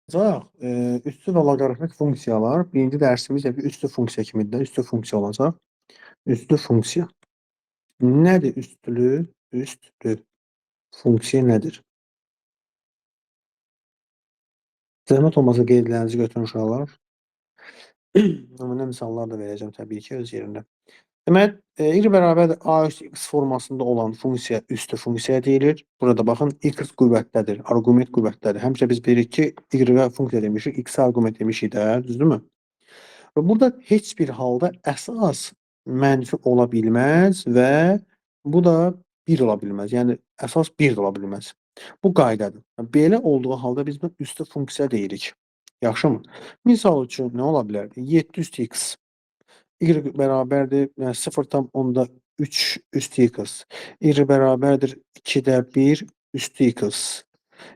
Olacaq, üstü və loqaritmik funksiyalar birinci dərsimiz bir üstü funksiya kimidir. Üstü funksiya olacaq. Üstü funksiya. Nədir üstlü? Üstlü funksiya nədir? Zəhmət olmasa qeydlərinizi götürün uşaqlar. Nümunə misallar da verəcəm təbii ki öz yerində. Demək, y bərabərdir a üstü x formasında olan funksiya üstü funksiya deyilir. Burada baxın, x qüvvətdədir, arqument qüvvətdədir. Həmişə biz bilirik ki, y-ə funksiya demişik, x-ə arqument demişik də, düzdürmü? Və burada heç bir halda əsas mənfi ola bilməz və bu da 1 ola bilməz. Yəni, əsas 1 də ola bilməz. Bu qaydadır. Belə olduğu halda biz buna üstü funksiya deyirik. Yaxşımı? Misal üçün nə ola bilər? 7 üstü x. Y bərabərdir, yəni 0,3 üstü x. Y bərabərdir 2-də 1 üstü x.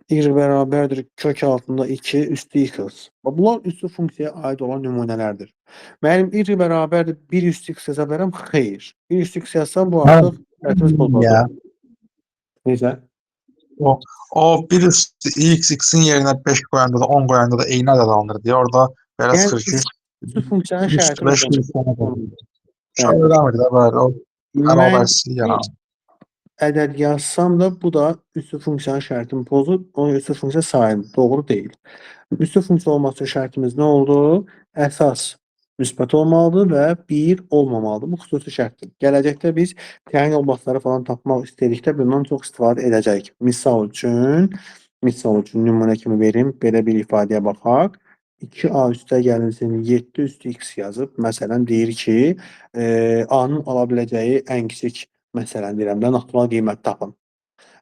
Y bərabərdir kök altında 2 üstü x. Bunlar üstü funksiyaya aid olan nümunələrdir. Mənim y bərabərdir 1 üstü x yaza bilərəm? Xeyr. 1 üstü x yazsam bu Abi, artıq şərtimiz pozulacaq. ya Necə? o bir üstü x x'in yerine 5 koyanda da 10 koyanda da eyni ədəd alınır diye orada belə Yəni çıxır ki üstü funksiyanın 1 üstü şərti 5 nədir? sona Onu kadar. bəli. Öyle de böyle o bərabərsizlik Mənfi yaranır. ədəd yazsam da bu da üstü funksiyanın şərtini pozub, onun üstü funksiya sayılır. Doğru deyil. Üstü funksiya olması üçün şərtimiz nə oldu? Əsas müsbət olmalıdır və 1 olmamalıdır. Bu xüsusi şərtdir. Gələcəkdə biz təyin olmaqları falan tapmaq istədikdə bundan çox istifadə edəcəyik. Misal üçün nümunə kimi verim. Belə bir ifadəyə baxaq. 2a üstə gəlinsin 7 üstü x yazıb. Məsələn, deyir ki, a-nın ala biləcəyi ən kiçik, məsələn deyirəm də, natural qiymət tapın.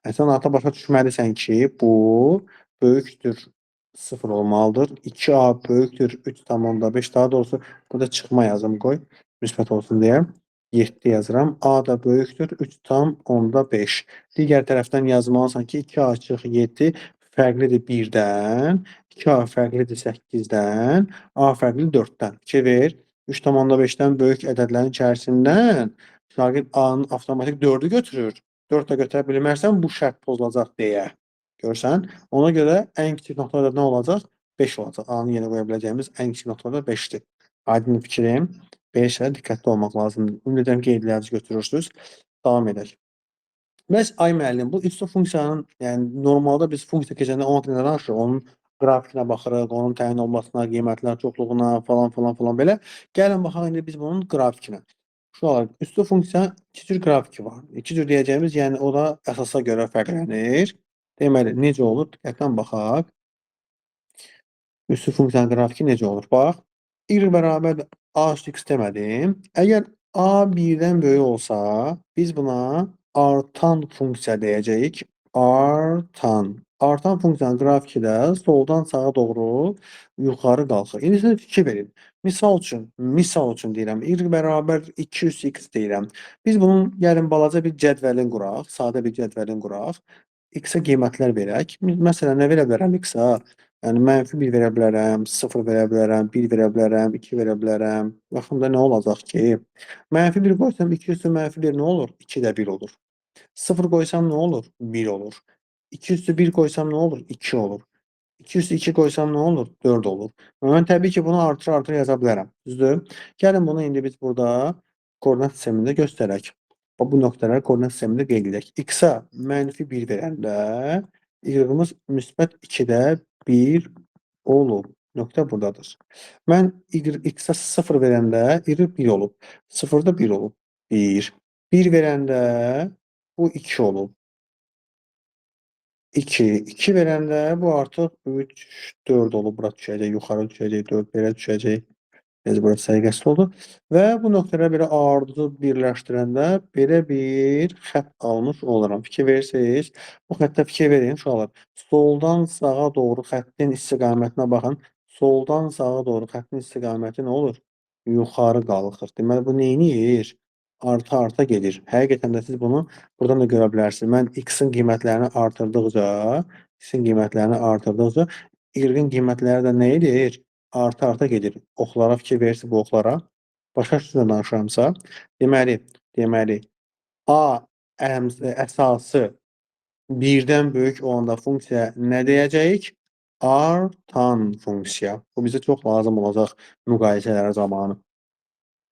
Sən artıq başa düşməlisən ki, bu böyükdür 0 olmalıdır. 2a böyükdür 3,5. Daha doğrusu burada çıxma yazım qoy. Müsbət olsun deyə. 7 yazıram. A da böyükdür 3,5. Digər tərəfdən yazmalısan ki, 2a çıxı 7 fərqlidir 1-dən. 2a fərqlidir 8-dən. A fərqlidir 4-dən. 2 ver. 3,5-dən böyük ədədlərin içərisindən şagird A-nın avtomatik 4-ü götürür. 4 də götürə bilmərsən, bu şərt pozulacaq deyə. Görsən? Ona görə ən kiçik nöqtədə nə olacaq? 5 olacaq. A-nı yenə qoya biləcəyimiz ən kiçik nöqtədə 5-dir. Aydın fikrim. Belə şeylərə diqqətli olmaq lazımdır. Ümid edirəm ki, qeydlərinizi götürürsünüz. Davam edək. Bəs ay müəllim, bu üstü funksiyanın, yəni normalda biz funksiya keçəndə onun haqqında danışırıq, onun qrafikinə baxırıq, onun təyin olunmasına, qiymətlər çoxluğuna falan falan falan belə. Gəlin baxaq indi biz bunun qrafikinə. Uşaqlar, üstü funksiyanın iki cür qrafiki var. İki cür deyəcəyimiz, yəni o da əsasa görə fərqlənir. Deməli, necə olur? Diqqətlə baxaq. Üstü funksiyanın qrafiki necə olur? Bax, y bərabərdir a üstü x demədim. Əgər a 1-dən böyük olsa, biz buna artan funksiya deyəcəyik. Artan. Artan funksiyanın qrafiki də soldan sağa doğru yuxarı qalxır. İndi sizə fikir verin. Misal üçün deyirəm, y bərabər 2 üstü x deyirəm. Biz bunun gəlin balaca bir cədvəlin quraq, sadə bir cədvəlin quraq. X-ə qiymətlər verək. Məsələn, nə verə bilərəm X-ə? Yəni -1 verə bilərəm, 0 verə bilərəm, 1 verə bilərəm, 2 verə bilərəm. Baxın da nə olacaq ki, -1 qoysam 2 üstü -1 nə olur? 2 də 1 olur. 0 qoysam nə olur? 1 olur. 2 üstü 1 qoysam nə olur? 2 olur. 2 üstü 2 qoysam nə olur? 4 olur. Mən təbii ki, bunu artıra-artıra yaza bilərəm. Düzdür? Gəlin bunu indi biz burada koordinat sistemində göstərək. Bu nöqtələri koordinat sistemində qeyd edək. X-ə -1 verəndə y-ımız müsbət 2-də 1 olub. Nöqtə buradadır. Mən x-ə 0 verəndə y 1 olub. 0-da 1 olub. 1. 1 verəndə bu 2 olub. 2. 2 verəndə bu artıq 3, 4 olub. Bura düşəcək, yuxarı düşəcək, 4 belə düşəcək. Burası səliqəsiz oldu. Və bu nöqtələri belə ardıcıl birləşdirəndə belə bir xətt almış oluram. Fikir verirsiniz. Bu xəttə fikir verin uşaqlar. Soldan sağa doğru xəttin istiqamətinə baxın. Soldan sağa doğru xəttin istiqaməti nə olur? Yuxarı qalxır. Deməli, bu neyniyir? Arta-arta gedir. Həqiqətən də siz bunu buradan da görə bilərsiniz. Mən x-in qiymətlərini artırdıqca, y-in qiymətləri də nə edir? Arta-arta gedir. Oxlara fikir verirsiniz bu oxlara. Başqa sözlə danışıramsa, deməli, A əsası 1-dən böyük olanda funksiya nə deyəcəyik? artan funksiya. Bu bizə çox lazım olacaq müqayisələr zamanı.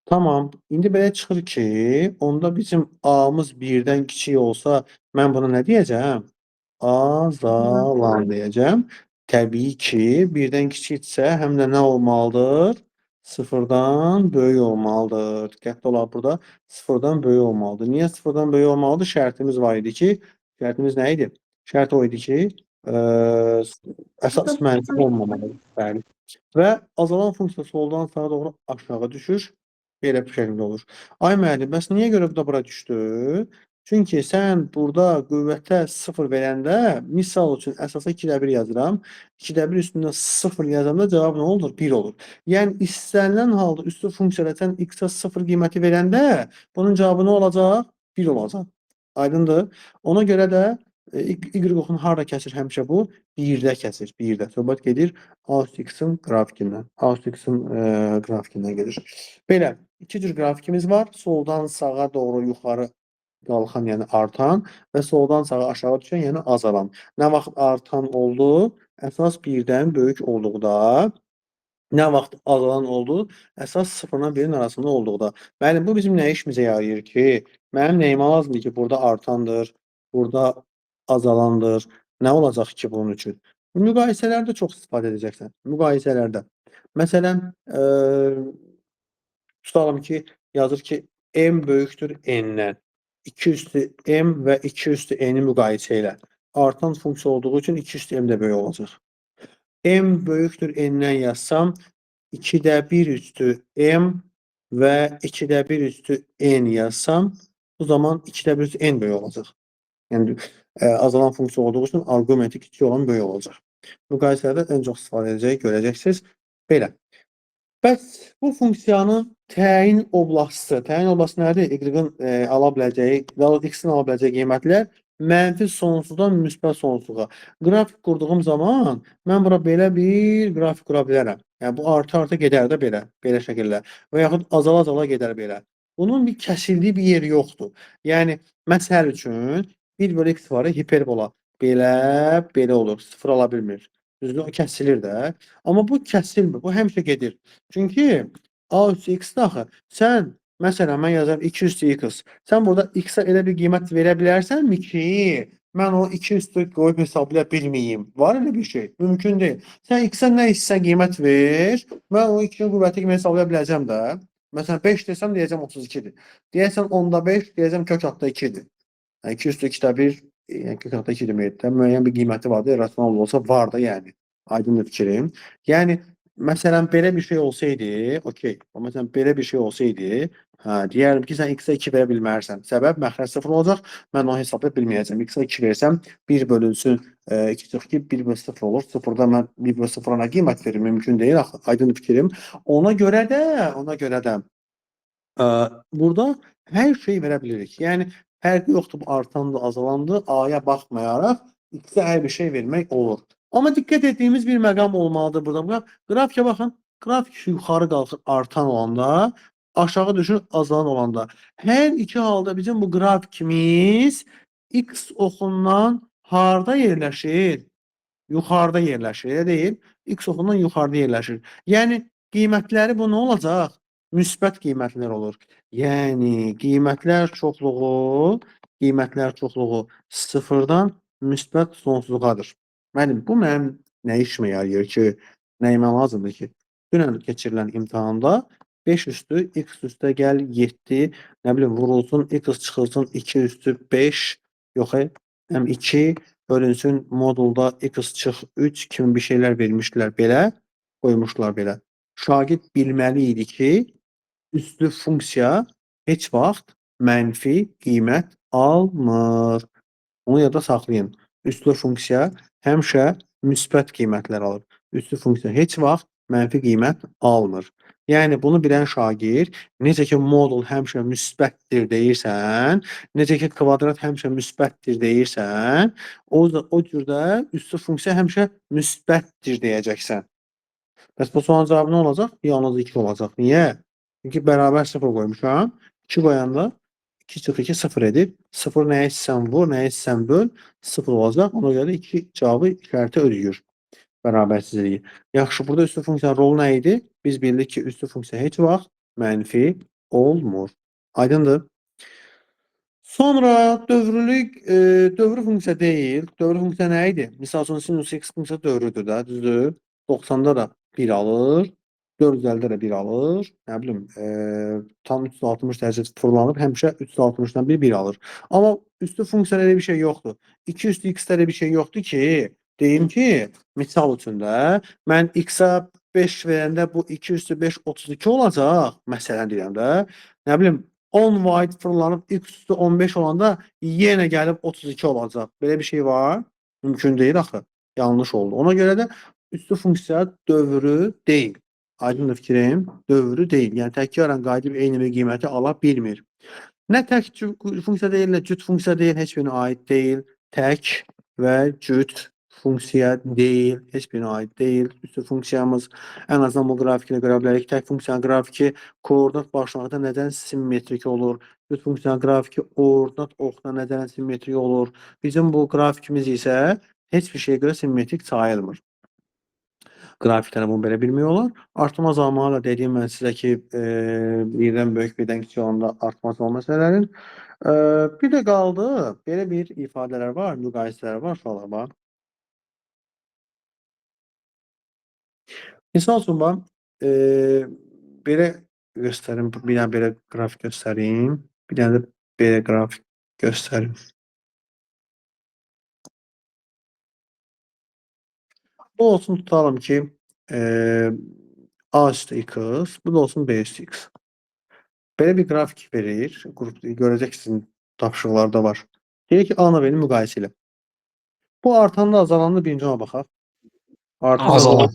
Tamam. İndi belə çıxır ki, onda bizim A-mız 1-dən kiçik olsa, mən buna nə deyəcəm? Azalan deyəcəm. Təbii ki, 1-dən kiçikdirsə, həm də nə olmalıdır? 0-dan böyük olmalıdır. Diqqətli olaq burada. 0-dan böyük olmalıdır. Niyə 0-dan böyük olmalıdır? Şərtimiz var idi ki, şərtimiz nə idi? Şərt o idi ki, əsas məntiq olmamalıdır. Bəli. Və azalan funksiya soldan sağa doğru aşağı düşür. Belə bir şəkildə olur. Ay müəllim, bəs niyə görə bu da bura düşdü? Çünki sən burada qüvvətə 0 verəndə, misal üçün əsasa 2/1 yazıram. 2/1 üstündə 0 yazanda cavab nə olur? 1 olur. Yəni istənilən halda üstü funksiyada sən x-a 0 qiyməti verəndə, bunun cavabı nə olacaq? 1 olacaq. Aydındır? Ona görə də y-oxun harda kəsir həmişə bu? 1-də kəsir, 1-də. Söhbət gedir A-X-in qrafikindən. A-X-in qrafikindən gedir. Belə, iki cür qrafikimiz var. Soldan sağa doğru yuxarı qalxan, yəni artan və soldan sağa aşağı düşən, yəni azalan. Nə vaxt artan oldu? Əsas 1-dən böyük olduqda. Nə vaxt azalan oldu? Əsas 0-la 1-in arasında olduqda. Bəli, bu bizim nə işimizə yarayır ki, mənim nəyimə lazımdır ki, burada artandır, burada azalandır. Nə olacaq ki bunun üçün? Müqayisələrdə çox istifadə edəcəksən. Müqayisələrdə. Məsələn, tutalım ki, yazır ki, m böyükdür n-dən. 2 üstü m və 2 üstü n-i müqayisə ilə. Artan funksiya olduğu üçün 2 üstü m də böyük olacaq. M böyükdür n-dən yazsam, 2/1 üstü m və 2/1 üstü n yazsam, bu zaman 2/1 üstü n böyük olacaq. Yəni, azalan funksiya olduğu üçün arqumenti kiçik olan böyük olacaq. Müqayisələrdə ən çox istifadə edəcək, görəcəksiniz. Belə. Bəs bu funksiyanın təyin oblastı nədir? Y-ın ala biləcəyi, x-in ala biləcəyi qiymətlər mənfi sonsuzdan müsbət sonsuza. Qrafik qurduğum zaman mən bura belə bir qrafik qura bilərəm. Yəni, bu arta gedər də belə şəkildə və yaxud azala gedər belə. Bunun bir kəsildiyi bir yeri yoxdur. Yəni, məsəl üçün, 1/x var, hiperbola. Belə olur, 0 ala bilmir. Düzdür, o kəsilir də. Amma bu kəsilmir, bu həmişə gedir. Çünki A üstü x-də axı, sən, məsələn, mən yazarım 2 üstü x. Sən burada x-a elə bir qiymət verə bilərsənmi ki, mən o 2 üstü qoyub hesablaya bilməyim? Var elə bir şey? Mümkün deyil. Sən x-a nə istəsən qiymət ver, mən o 2-nin qüvvəti kimi hesablaya biləcəm də. Məsələn, 5 desəm, deyəcəm 32-dir. Deyəsən 10-da 5, deyəcəm kök altda 2-dir. Yəni, 2 üstü 2/1, yəni kök altda 2 deməkdir. Müəyyən bir qiyməti vardır, rasional olsa var da, yəni. Aydındır fikrim. Yəni, məsələn, belə bir şey olsaydı, okey. Məsələn, belə bir şey olsaydı, deyərdim ki, sən x-a 2 verə bilmərsən. Səbəb, məxrəc 0 olacaq, mən onu hesablaya bilməyəcəm. X-a 2 versəm, 1 bölünsün 2/2, 1/0 olur. 0-da mən 1/0-a nə qiymət verim? Mümkün deyil, aydın fikrim. Ona görə də burada hər şey verə bilirik. Yəni, fərqi yoxdur, bu artandı, azalandı, A-ya baxmayaraq x-ə hər bir şey vermək olur. Amma diqqət etdiyimiz bir məqam olmalıdır burada. Qrafikə baxın, qrafik yuxarı qalxır artan olanda, aşağı düşür azalan olanda. Hər iki halda bizim bu qrafikimiz x oxundan harda yerləşir? Yuxarıda yerləşir, elə deyil? X oxundan yuxarıda yerləşir. Yəni, qiymətləri bu nə olacaq? Müsbət qiymətlər olur. Yəni, qiymətlər çoxluğu 0-dan müsbət sonsuzluğadır. Müəllim, bu mənim nə işimə yarayır ki, nəyimə lazımdır ki? Dünən keçirilən imtahanda 5 üstü x üstə gəl 7, nə bilim, vurulsun, x çıxılsın 2 üstü 5, yox, M2 bölünsün modulda x çıx 3 kimi bir şeylər vermişdilər belə, qoymuşlar belə. Şagird bilməli idi ki, üslü funksiya heç vaxt mənfi qiymət almır. Onu yadda saxlayın. Üslü funksiya həmişə müsbət qiymətlər alır. Üslü funksiya heç vaxt mənfi qiymət almır. Yəni, bunu bilən şagird, necə ki, modul həmişə müsbətdir deyirsən, necə ki, kvadrat həmişə müsbətdir deyirsən, o cürdə üslü funksiya həmişə müsbətdir deyəcəksən. Bəs bu sualın cavabı nə olacaq? Yalnız 2 olacaq. Niyə? Çünki bərabər 0 qoymuşam. 2 qoyanda 2 çıx 2 0 edir. 0 nəyə istəsən vur, nəyə istəsən böl, 0 olacaq. Ona görə 2 cavabı işarəti ödəyir. bərabərsizliyi. Yaxşı, burada üstü funksiyanın rolu nə idi? Biz bildik ki, üstü funksiya heç vaxt mənfi olmur. Aydındır? Sonra dövrlük dövrü funksiya deyil. Dövrü funksiya nə idi? Misal üçün sinus x funksiya dövrüdür də, düzdür? 90-da da 1 alır, 450-də də 1 alır. Nə bilim, tam 360 dərəcə fırlanıb həmişə 360-dan 1 alır. Amma üstü funksiyada elə bir şey yoxdur. 2 üstü x-də elə bir şey yoxdur ki, deyim ki, misal üçün də mən x-a 5 verəndə bu 2 üstü 5 32 olacaq. Məsələn deyirəm də. Nə bilim 10 vaid fırlanıb x üstü 15 olanda yenə gəlib 32 olacaq. Belə bir şey var? Mümkün deyil axı. Yanlış oldu. Ona görə də üstü funksiya dövrü deyil. Aydındır fikrim? Dövrü deyil. Yəni təkrarən qayıdıb eyni bir qiyməti ala bilmir. Nə tək funksiya deyil, nə cüt funksiya deyil, heç birinə aid deyil. Tək və cüt funksiya deyil, heç birinə aid deyil. Üstü funksiyamız ən azından bu qrafikini görə bilərik. Tək funksiyanın qrafiki koordinat başlanğıcda nədən simmetrik olur? Cüt funksiyanın qrafiki ordinat oxuna nədən simmetrik olur? Bizim bu qrafikimiz isə heç bir şeyə görə simmetrik sayılmır. Qrafiklərə bunu belə bilmək olar. Artma zamanı da dediyim mən sizə ki, birdən böyük, birdən kiçik olanda artma zamanı məsələlərin. Bir də qaldı, belə bir ifadələr var, müqayisələr var, suallar var. Misal üçün, bax, belə göstərim, bir dənə belə qrafik göstəreyim, bir dənə də belə qrafik göstərim. Bu olsun tutalım ki, A üstü x, bu da olsun B üstü x. Belə bir qrafik verir, görəcəksiniz tapşırıqlarda var. Deyir ki, A-na B-ni müqayisə elə. Bu artanda azalandı birinci ona baxaq. Azalan.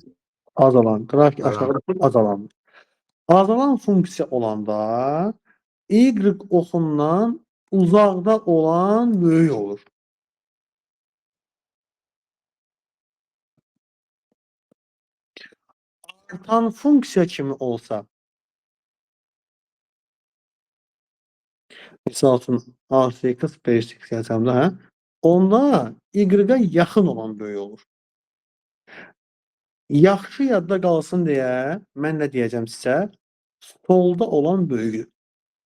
Azalan. Qrafik aşağıda azalan. Azalan funksiya olanda y oxundan uzaqda olan böyük olur. Artan funksiya kimi olsa, misal üçün A üstü x, B üstü x yazsam da, hə? Onda y-a yaxın olan böyük olur. Yaxşı yadda qalsın deyə mən nə deyəcəm sizə? Solda olan böyüdür.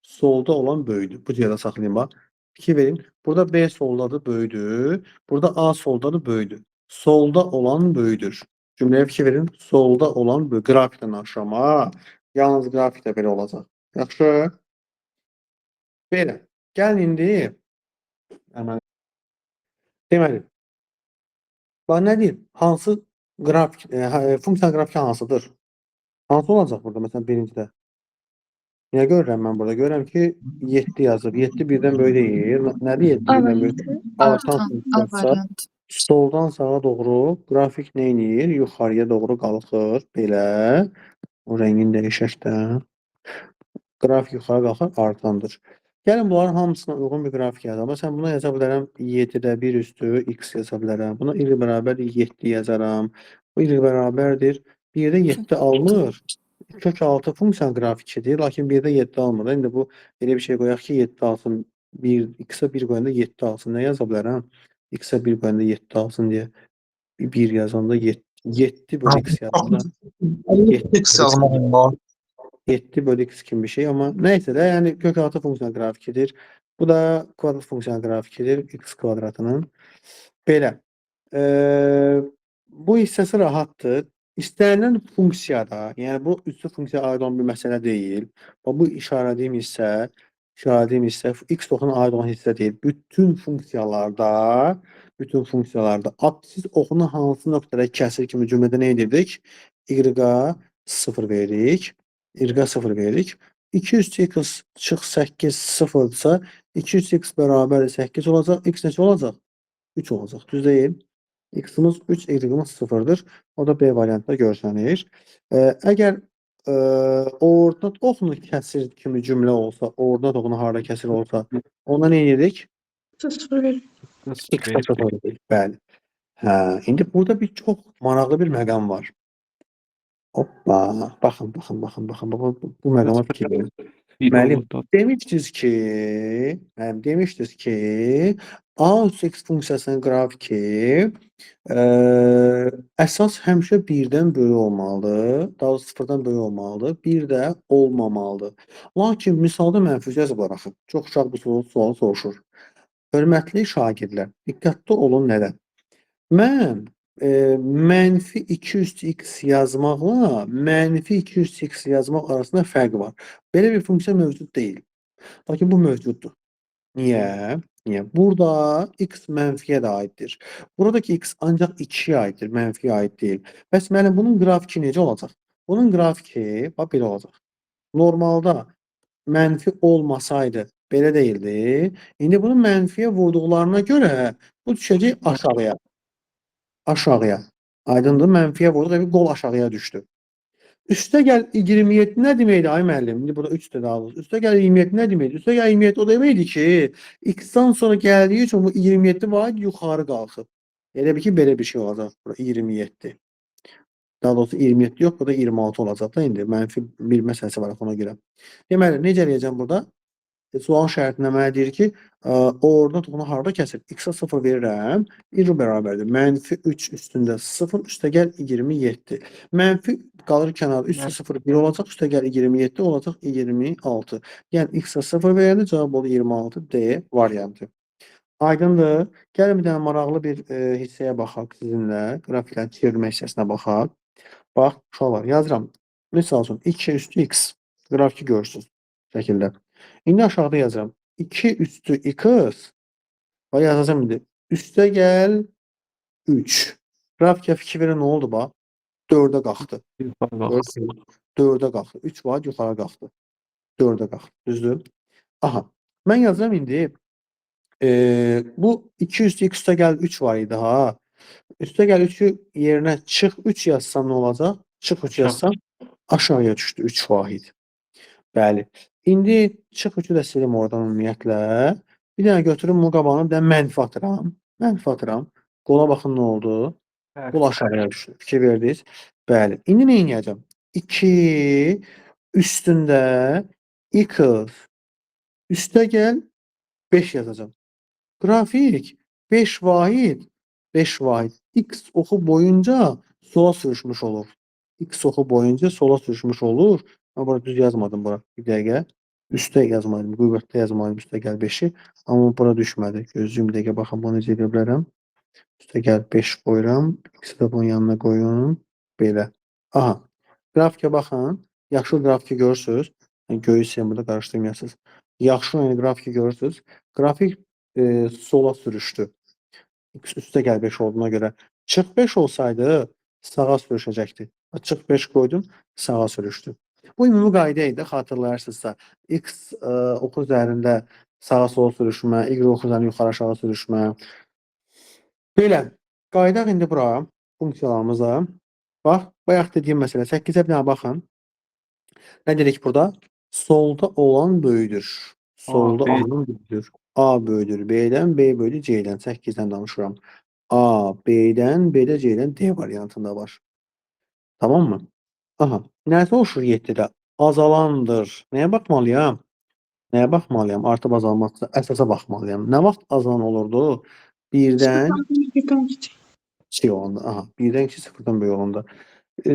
Solda olan böyüdür. Bu cürə saxlayın bax. Fikir verin. Burada B soldadır, böyüdür. Burada A soldadır, böyüdür. Solda olan böyüdür. Cümləyə fikir verin. Solda olan böyüdür. Qrafikdən aşama. Yalnız qrafikdə belə olacaq. Yaxşı. Belə. Gəlin indi. Deməli. Bax nə deyir? Hansı qrafik, funksiya qrafiki hansıdır? Hansı olacaq burada məsələn birincidə? Nə görürəm mən burada? Görürəm ki 7 yazıb. 7 birdən böyük deyil. Nədir 7 birdən böyük? Artan funksiyası. Soldan sağa doğru qrafik nə edir? Yuxarıya doğru qalxır. Belə. O rəngini dəyişək də. Qrafik yuxarı qalxır, artandır. Gəlin bunların hamısına uyğun bir qrafik yazalım. Məsələn, buna yaza bilərəm 7-də 1 üstü x yaza bilərəm. Buna y bərabər 7 yazaram. Bu y bərabərdir. 1-də 7 almır. Kök 6 funksiyanın grafikidir, lakin 1-də 7 almır. İndi bu elə bir şey qoyaq ki, 7 alsın. X-a 1 qoyanda 7 alsın. Nə yaza bilərəm? X-a 1 qoyanda 7 alsın deyə 1 yazanda 7 bölü x yazanda 7x yazmaq olar. 7 bölü x kimi bir şey, amma nəysə də, yəni kök 6 funksiyanın qrafikidir. Bu da kvadrat funksiyanın qrafikidir, x kvadratının. Belə. Bu hissəsi rahatdır. İstənilən funksiyada, yəni bu üstü funksiyaya aid olan bir məsələ deyil. Bu işarələdiyim hissə x oxuna aid olan hissə deyil. Bütün funksiyalarda absis oxunu hansı nöqtədə kəsir kimi cümlədə nə edirdik? Y-a 0 veririk. Y-a 0 veririk. 2 üstü x çıx 8 0-dırsa 2 üstü x bərabər 8 olacaq. X neçə olacaq? 3 olacaq. Düz deyil. X-imiz 3, Y-imiz 0-dır. O da B variantında görsənir. Əgər ordinat oxunu kəsir kimi cümlə olsa, ordinat oxunu harada kəsir olsa, ona nə edirik? X-a 0 edirik. Bəli. İndi burada bir çox maraqlı bir məqam var. Hoppa. Baxın. Bu məqama fikir verin. Bir Müəllim, olur da. demişdiniz ki, A üstü x funksiyasının qrafiki əsas həmişə 1-dən böyük olmalıdır, daha doğrusu 0-dan böyük olmalıdır, 1 də olmamalıdır. Lakin misalda mənfi yazıblar axı. Çox uşaq bu sualı soruşur. Hörmətli şagirdlər, diqqətli olun nədən? Mən mənfi 2 üstü x yazmaqla mənfi 2 üstü x yazmaq arasında fərq var. Belə bir funksiya mövcud deyil. Lakin bu mövcuddur. Niyə? Niyə? Burada x mənfiyə də aiddir. Buradakı x ancaq 2-yə aiddir, mənfiyə aid deyil. Bəs müəllim bunun qrafiki necə olacaq? Bunun qrafiki bax belə olacaq. Normalda mənfi olmasaydı belə deyildi. İndi bunu mənfiyə vurduqlarına görə bu düşəcək aşağıya. Aşağıya. Aydındır? Mənfiyə vurduq, bir qol aşağıya düşdü. Üstə gəl 27 nə deməkdir ay müəllim? İndi burada 3 də alırıq. Üstə gəl 27 nə deməkdir? Üstə gəl 27 o deməkdir ki, x-dan sonra gəldiyi üçün bu 27 vaid yuxarı qalxıb. Elə bir ki, belə bir şey olacaq. Burada 27. Daha doğrusu 27 yox, burada 26 olacaq da indi. Mənfi bir məsələsi var ona görə. Deməli, necə eləyəcəm burada? Sual şərtində mənə deyir ki, orada onu harada kəsir? X-a 0 verirəm. 1 bərabərdir. Mənfi 3 üstündə 0, üstə gəl 27. Mənfi qalır kənarda. Üstə 0 1 olacaq, üstə gəl 27 olacaq 26. Yəni X-a 0 verəndə cavab olur 26 D variantı. Aydındır. Gəlin bir dənə maraqlı bir hissəyə baxaq sizinlə. Qrafiklərin çevirmə hissəsinə baxaq. Bax, uşaqlar yazıram. Misal üçün 2 üstü x qrafiki görürsünüz şəkildə. İndi aşağıda yazıram. 2 üstü x və yazacağım indi. Üstə gəl 3. Qrafikə fikir verən nə oldu bax? 4-ə qalxdı. Yuxarı qalxdı. 4-ə qalxdı. 3 vaid yuxarı qalxdı. 4-ə qalxdı. Düzdür? Aha. Mən yazacağım indi. Bu 2 üstü x üstə gəl 3 var idi ha. Üstə gəl 3-ü yerinə çıx 3 yazsam nə olacaq? Çıx 3 yazsam aşağıya düşdü 3 vahid. Bəli. İndi çıx 3-ü də silim oradan ümumiyyətlə. Bir dənə götürüm bu qabağına bir dənə mənfi atıram. Mənfi atıram. Qola baxın nə oldu? Qol aşağıya düşdü. Fikir verdiniz? Bəli. İndi nə edəcəm? 2 üstündə x üstə gəl 5 yazacağım. Qrafik 5 vahid x oxu boyunca sola sürüşmüş olur. X oxu boyunca sola sürüşmüş olur. Mən burada düz yazmadım bura. Bir dəqiqə. Üstə yazmalıyım. Qüvvətdə yazmalıyım. Üstə gəl 5-i. Amma bura düşmədi. Gözlüyüm bir dəqiqə baxın. Bunu necə edə bilərəm. Üstə gəl 5 qoyuram. X-i də bunun yanına qoyun. Belə. Aha. Grafikə baxın. Yaxşı qrafiki görürsünüz. Göyü sen burada qarışdırmayasınız. Yaxşı qrafiki görürsünüz. Qrafik sola sürüşdü. X üstə gəl 5 olduğuna görə. Çıx 5 olsaydı sağa sürüşəcəkdi. Çıx 5 qoydum, sağa sürüşdü. Bu ümumi qayda idi, xatırlayarsınızsa. X oxu üzərində sağa sola sürüşmə, Y oxu üzərində yuxarı aşağı sürüşmə. Belə, qaydaq indi bura, funksiyalarımıza. Bax, bayaq dediyim məsələ, 8-ə bir dənə baxın. Nə dedik burada? Solda olan böyüdür. Solda olan böyüdür. A böyüdür B-dən, B böyüdür C-dən. 8-dən danışıram. A, B-dən, B-də C-dən D variantında var. Tamam mı? Aha. Nəsə oluşur 7-də? Azalandır. Nəyə baxmalıyam? Nəyə baxmalıyam? Artıb azalmaqsa əsasa baxmalıyam. Nə vaxt azalan olurdu? 1-dən kiçik olanda. Aha. 1-dən kiçik 0-dan böyük olanda.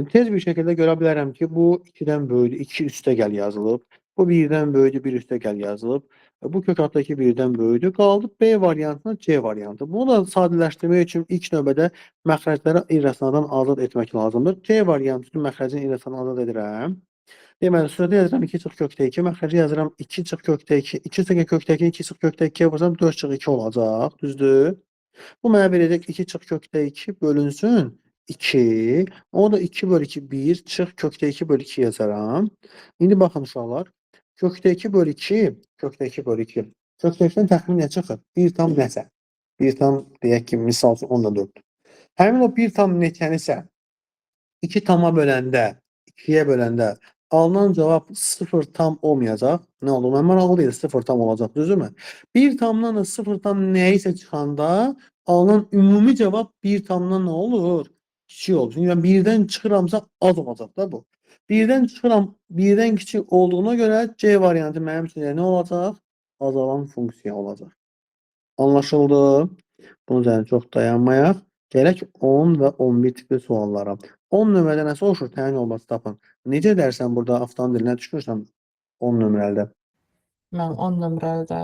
Tez bir şəkildə görə bilərəm ki, bu 2-dən böyüdür, 2 üstə gəl yazılıb. Bu 1-dən böyüdür, 1 üstə gəl yazılıb. Bu kök altdakı 1-dən böyüdür. Qaldı B variantına C variantı. Bunu da sadələşdirmək üçün ilk növbədə məxrəcləri irrasionaldan azad etmək lazımdır. C variantı üçün məxrəcini irrasional azad edirəm. Deməli, sırada yazıram 2 çıx kökdə 2, məxrəci yazıram 2 çıx kökdə 2, 2 çıx kökdə 2, 2 çıx kökdə 2 vursam 4 çıx 2 olacaq, düzdür? Bu mənə verəcək 2 çıx kökdə 2 bölünsün 2, o da 2 bölü 2 1, çıx kökdə 2 bölü 2 yazaram. İndi baxın uşaqlar, kökdə 2 bölü 2, kökdə 2 bölü 2, kökdə 2-dən təxminən çıxır, 1 tam nəsə, 1 tam deyək ki, misal üçün 10-4. Həmin o 1 tam neçənisə 2 tama böləndə, 2-yə böləndə alınan cavab 0 tam olmayacaq. Nə oldu? Mən maraqlı deyil, 0 tam olacaq, düzdürmü? 1 tamdan da 0 tam nəyisə çıxanda alınan ümumi cavab 1 tamdan nə olur? kiçik olur. Çünki mən 1-dən çıxıramsa az olacaq da bu. 1-dən çıxıram, 1-dən kiçik olduğuna görə C variantı mənim üçün nə olacaq? Azalan funksiya olacaq. Anlaşıldı. Bunun üzərində çox dayanmayaq. Gələk 10 və 11 tipli suallara. 10 nömrədə nə soruşur? Təyin olması tapın. Necə dərsən burada avtonom dilinə düşünürsən 10 nömrəlidə? Mən 10 nömrəlidə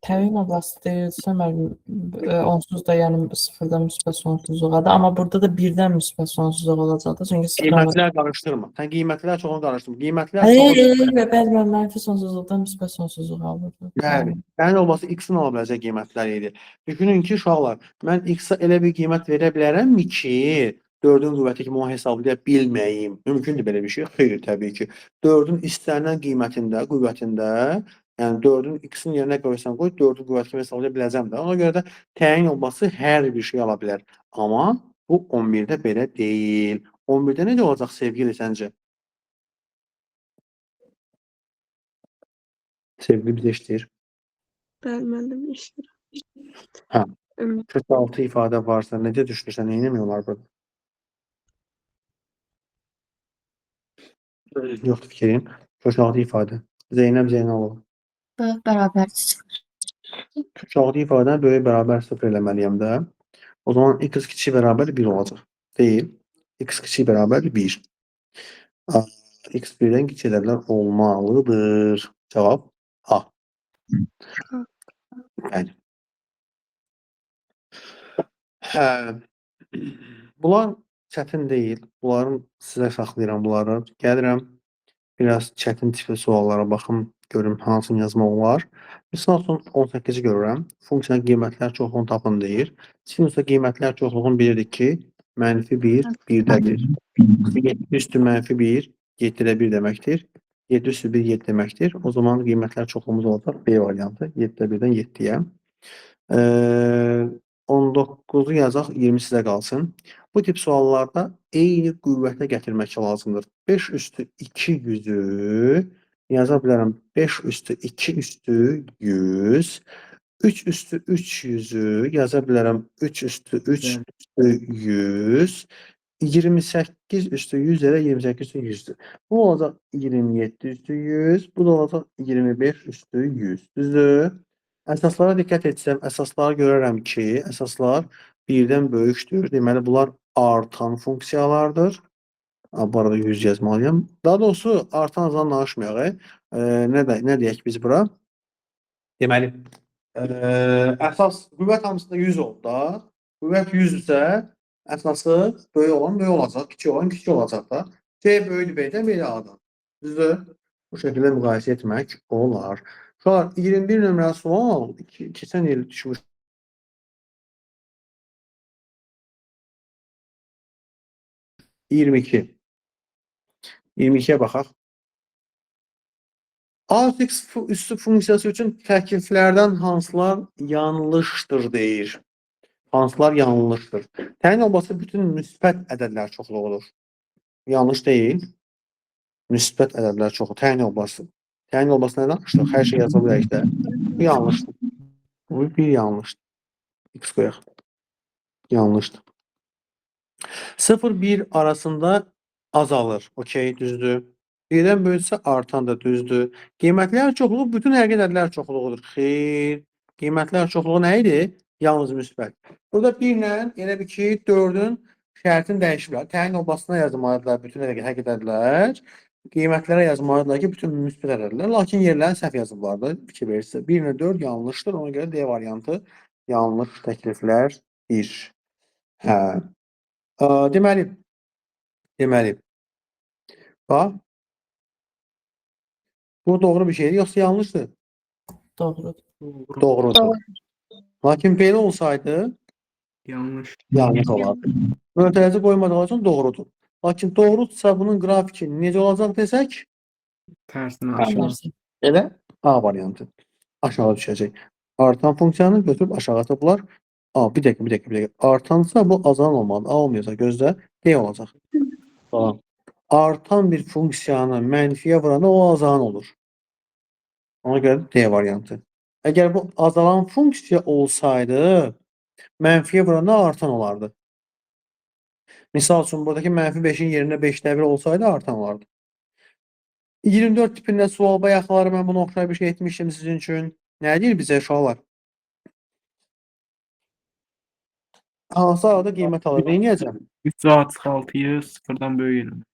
təyin olması deyilsə, onsuz da yəni sıfırdan müsbət sonsuzluğa da, amma burada da birdən müsbət sonsuzluq olacaq da, çünki sıfır. Qiymətlər qarışdırma. Sən qiymətlər çoxunu qarışdırma. Qiymətlər Bəli, mənfi sonsuzluqdan müsbət sonsuzluğa olurdu. bəli. Təyin olması x-in ola biləcək qiymətlər idi. Düşünün ki, uşaqlar, mən x-a elə bir qiymət verə bilərəmmi ki, 4-ün qüvvəti kimi onu hesablaya bilməyim. Mümkündür belə bir şey? Xeyr, təbii ki. 4-ün istənilən qiymətində, qüvvətində, yəni 4-ün x-in yerinə qoysan qoy, 4-ün qüvvəti kimi hesablaya biləcəm də. Ona görə də təyin olması hər bir şey ala bilər. Amma bu 11-də belə deyil. 11-də necə olacaq sevgili səncə? Sevgili bizi işləyir. Bəli, müəllim işləyir. Hə. 46 ifadə varsa necə düşünürsən, nə etmiyorlar burada? Yoxdur fikrin. 46 ifadə. Zeynəb Zeynalov. Bərabər. 46 ifadəni böyük bərabər 0 eləməliyəm də. O zaman x kiçik bərabər 1 olacaq. Deyil. X kiçik bərabər 1. X 1-dən kiçik ədədlər olmalıdır. Cavab A. Yəni. Hə. Bunlar çətin deyil. Bunların sizə saxlayıram bunları. Gəlirəm. Biraz çətin tipli suallara baxım. Görüm hansını yazmaq olar. Misal üçün 18-i görürəm. Funksiyanın qiymətlər çoxluğunu tapın deyir. Sinusa qiymətlər çoxluğunu bilirdik ki, -1, 1-dədir. 7 üstü -1, 7-də 1 deməkdir. 7 üstü 1, 7 deməkdir. O zaman qiymətlər çoxluğumuz olacaq. B variantı. 7-də 1-dən 7-yə. 19-u yazaq, 20 sizə qalsın. Bu tip suallarda eyni qüvvətə gətirmək lazımdır. 5 üstü 2 yüzü yaza bilərəm. 5 üstü 2 üstü 100. 3 üstü 3 yüzü yaza bilərəm. 3 üstü 3 üstü 100. 28 üstü 100 ilə 28 üstü 100'dür. Bu olacaq 27 üstü 100. Bu da olacaq 25 üstü 100. Düzdür? Əsaslara diqqət etsəm, əsasları görərəm ki, əsaslar 1-dən böyükdür. Deməli, bunlar artan funksiyalardır. Bu arada 100 yazmalıyım. Daha doğrusu artan azdan danışmayaq. Nə deyək biz bura? Deməli, əsas qüvvət hamısında 100 oldu da. Qüvvət 100 isə əsası böyük olan böyük olacaq, kiçik olan kiçik olacaq da. C böyükdür B-dən belə A-dan. Düzdür? Bu şəkildə müqayisə etmək olar. Uşaqlar 21 nömrəli sual keçən il düşmüş. 22. 22-yə baxaq. A-x üstü funksiyası üçün təkliflərdən hansılar yanlışdır deyir. Hansılar yanlışdır. Təyin olması bütün müsbət ədədlər çoxluğudur. Yanlış deyil. Müsbət ədədlər çoxluğu. Təyin olması. Təyin olması nə danışdıq? Hər şey yaza bilərik də. Bu yanlışdır. Bu bir yanlışdır. X qoyaq. Yanlışdır. 0-1 arasında azalır. Okey, düzdür. 1-dən böyüksə artan da düzdür. Qiymətlər çoxluğu bütün həqiqi ədədlər çoxluğudur. Xeyr. Qiymətlər çoxluğu nə idi? Yalnız müsbət. Burada 1 ilə elə bir ki, 4-ün şərtini dəyişiblər. Təyin olmasına yazmalıdırlar bütün həqiqi ədədlər. Qiymətlərə yazmalıdırlar ki, bütün müsbət ədədlər. Lakin yerlərini səhv yazıblar da. Fikir verirsə. 1 ilə 4 yanlışdır. Ona görə D variantı yanlış təkliflər 1. Hə. Deməli, bax, bu doğru bir şeydir, yoxsa yanlışdır? Doğrudur. Doğrudur. Lakin belə olsaydı, yanlış olardı. Mötərizi qoymadığı üçün doğrudur. Lakin doğrudursa bunun qrafiki necə olacaq desək? Tərsinə aşağı. Elə A variantı. Aşağı düşəcək. Artan funksiyanı götürüb aşağı atıblar. Bir dəqiqə. Artansa bu azalan olmalı. A olmayacaq. Gözlə. D olacaq. Tamam. Artan bir funksiyanı mənfiyə vuranda o azalan olur. Ona görə D variantı. Əgər bu azalan funksiya olsaydı, Mənfiyə vuranda artan olardı. Misal üçün, buradakı -5-in yerinə 5-də 1 olsaydı artan olardı. 24 tipində sual bayaqları mən bunu oxşar bir şey etmişdim sizin üçün. Nə deyir bizə uşaqlar? Hansı arada qiymət alır? Neyniyəcəm? 3A çıxı 6'yı sıfırdan böyük eləmək.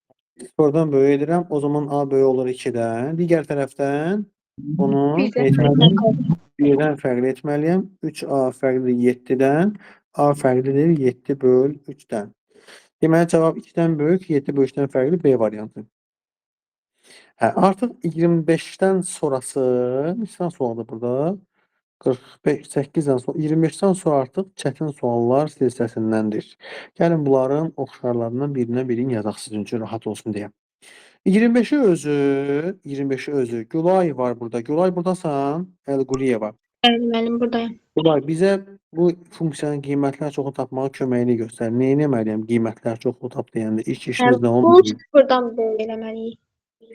Oradan böyük edirəm. O zaman A böyük olur 2-dən. Digər tərəfdən bunu Birdən etməliyim. 1-dən fərqli etməliyim. 3A fərqlidir 7-dən. A fərqlidir 7 böl 3-dən. Deməli, cavab 2-dən böyük, 7 böl 3-dən fərqli B variantı. Hə, artıq 25-dən sonrası, neçədən sualdır burada? 45, 8-dən sonra, 25-dən sonra artıq çətin suallar silsiləsindəndir. Gəlin bunların oxşarlarından birini yazaq sizin üçün rahat olsun deyə. 25-i özü. Gülay var burada. Gülay buradasan, Əlquliyeva. Müəllim buradayım. Gülay, bizə bu funksiyanın qiymətlər çoxu tapmağa köməyini göstər. Neyi etməliyəm qiymətlər çoxu tap deyəndə? İlk işimiz nə Bu olmalı? sıfırdan böyük eləməliyik.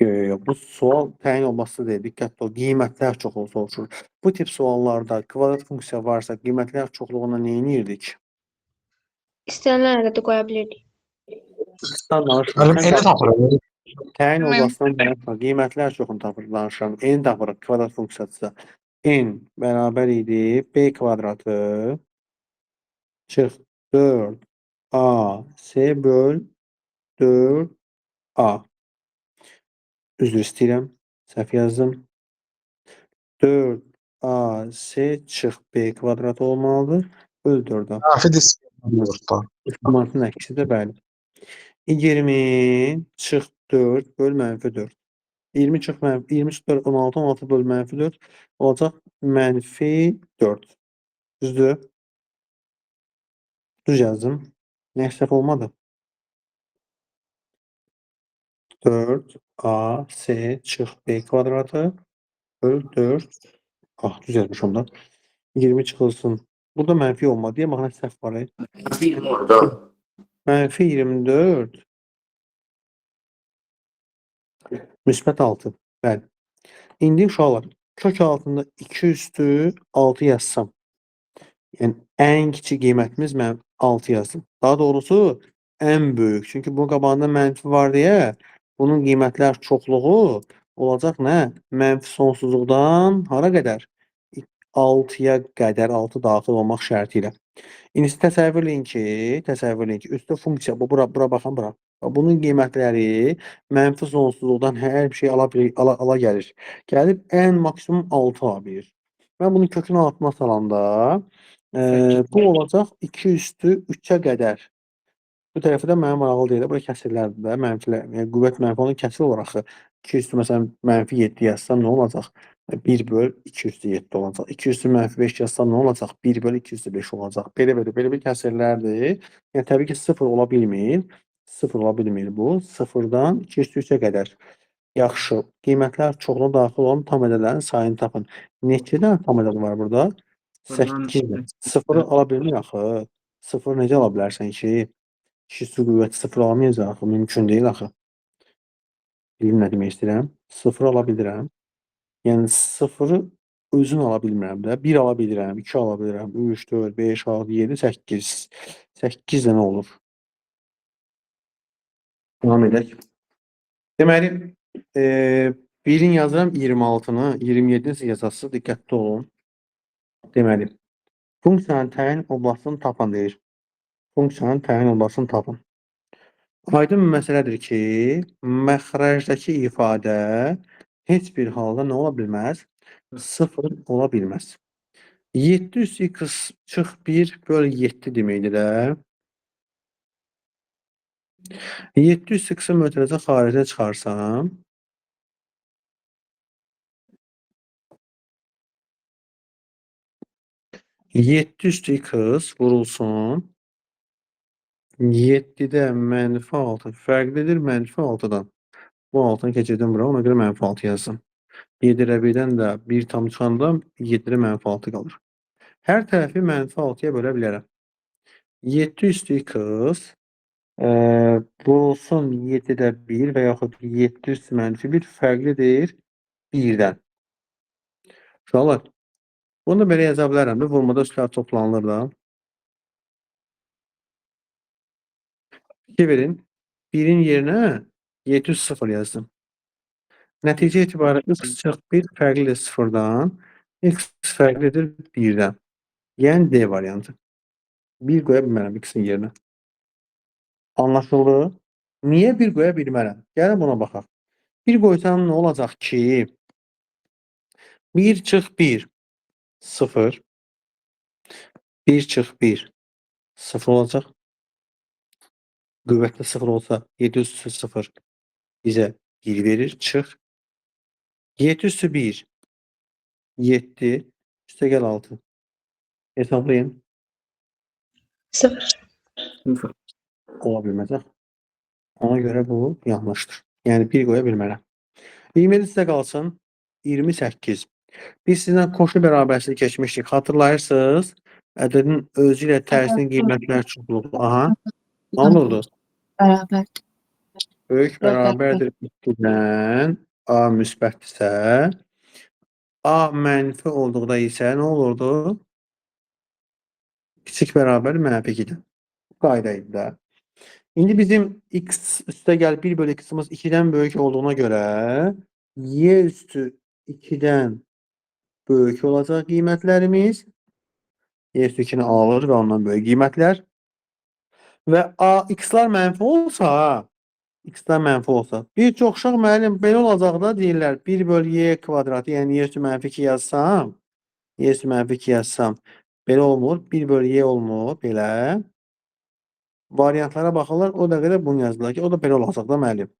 Yox, bu sual təyin olması deyil. Diqqətli ol. Qiymətlər çoxluğu soruşur. Bu tip suallarda kvadrat funksiya varsa qiymətlər çoxluğuna nə edirdik? İstənilən ədədi qoya bilirdik. Müəllim, eni tapırıq. Təyin olmasından danışma. Qiymətlər çoxunu tapır danışıram. N tapırıq kvadrat funksiyasısa. N bərabər idi B kvadratı çıx 4 C böl 4A. Üzr istəyirəm. Səhv yazdım. 4AC çıx B kvadrat olmalıdır. Böl 4A. Mənfi disiplindir burada. Manatın əksidir, bəli. 20 çıx 4 böl -4. 20 çıx 20 çıx 4, 16, 16 böl -4 olacaq -4. Düzdür? Düz yazdım. Nə səhv olmadı? 4AC çıx B kvadratı böl 4. Düz yazmışım da. 20 çıxılsın. Burada mənfi olmadı. Deyə baxın, səhv var. -24 müsbət 6. Bəli. İndi uşaqlar, kök altında 2 üstü 6 yazsam. Yəni, ən kiçik qiymətimiz mən 6 yazdım. Daha doğrusu, ən böyük. Çünki bunun qabağında mənfi var deyə, bunun qiymətlər çoxluğu olacaq nə? Mənfi sonsuzluqdan hara qədər? 6-ya qədər, 6 daxil olmaq şərti ilə. İndi təsəvvür eləyin ki, üstdə funksiya, bura baxın, bura. Bunun qiymətləri mənfi sonsuzluqdan hər bir şey ala gəlir. Gəlib ən maksimum 6 ala bilir. Mən bunun kökünü altıma salanda bu olacaq 2 üstü 3-ə qədər. Bu tərəfi də mənim maraqlı deyil. Bura kəsirlərdir də, mənfilər. Yəni, qüvvət mənfi olan kəsir olur axı. 2 üstü məsələn -7 yazsam nə olacaq? 1 böl 2 üstü 7 olacaq. 2 üstü -5 yazsam nə olacaq? 1 böl 2 üstü 5 olacaq. Belə bir kəsirlərdir. Yəni, təbii ki, 0 ola bilmir. 0 ola bilmir bu. 0-dan 2 üstü 3-ə qədər. Yaxşı. Qiymətlər çoxluğuna daxil olan tam ədədlərin sayını tapın. Neçə dənə tam ədəd var burada? 8. 0-ı ala bilmir axı. 0-ı necə ala bilərsən ki? 2 üstü qüvvəti 0 alamayacaq axı. Mümkün deyil axı. Bilim nə demək istəyirəm? 0 ala bilirəm. Yəni 0-ı özünü ala bilmirəm də. 1 ala bilirəm, 2 ala bilirəm, 3, 4, 5, 6, 7, 8. 8 dənə olur. Devam edək. Deməli, birini yazıram 26-nı, 27-ni yazasız, diqqətli olun. Deməli, funksiyanın təyin oblastını tapan deyir. Funksiyanın təyin oblastını tapın. Aydın bir məsələdir ki, məxrəcdəki ifadə heç bir halda nə ola bilməz? 0 ola bilməz. 7 üstü x çıx 1 böl 7 deməkdir də. 7 üstü x-i mötərizə xaricə çıxarsam, yeddi üstü x vurulsun. 7-də -6 fərqlidir -6-dan. Bu 6-nı keçirdim bura, ona görə -6 yazdım. 7-də 1-dən də 1 tam çıxanda 7-də -6 qalır. Hər tərəfi -6-ya bölə bilərəm. 7 üstü x vurulsun 7-də 1 və yaxud 7 üstü -1 fərqlidir 1-dən. Uşaqlar, bunu da belə yaza bilərəm də, vurmada üstlər toplanılır da. 2 verin. 1'in yerine 700 yazdım. Nəticə etibarı x çıx 1 fərqlidir 0-dan. X fərqlidir 1-dən. Yəni D variantı. 1 qoya bilmərəm x-in yerinə. Anlaşıldı? Niyə 1 qoya bilmərəm? Gəlin buna baxaq. 1 qoysam nə olacaq ki? 1 çıx 1 0. 1 çıx 1 0 olacaq. Qüvvətli 0 olsa 7 üstü 0 bizə 1 verir. Çıx. 7 üstü 1 7 üstə gəl 6. Hesablayın. 0. 0. Ola bilməz. Ona görə bu yanlışdır. Yəni 1 qoya bilmərəm. 27 sizə qalsın. 28. Biz sizlə koşu bərabərsini keçmişdik. Xatırlayırsınız. Ədədin özü ilə tərsinin qiymətlər çoxluğu. Aha. Nə olurdu? Bərabər. Böyük bərabərdir 2-dən A müsbətdirsə, A mənfi olduqda isə nə olurdu? Kiçik bərabər mənfi 2-dən. Bu qayda idi də. İndi bizim x üstə gəl 1 bölü x-imiz 2-dən böyük olduğuna görə y üstü 2-dən böyük olacaq qiymətlərimiz. Y üstü 2-ni alır və ondan böyük qiymətlər. Və a x-lar mənfi olsa, x-lar mənfi olsa, bir çox uşaq müəllim belə olacaq da deyirlər 1 bölü y kvadratı, yəni y üstü mənfi 2 yazsam, y üstü mənfi 2 yazsam, belə olmur, 1 bölü y olmur, belə. Variantlara baxırlar, o dəqiqədə bunu yazdılar ki, o da belə olacaq da müəllim.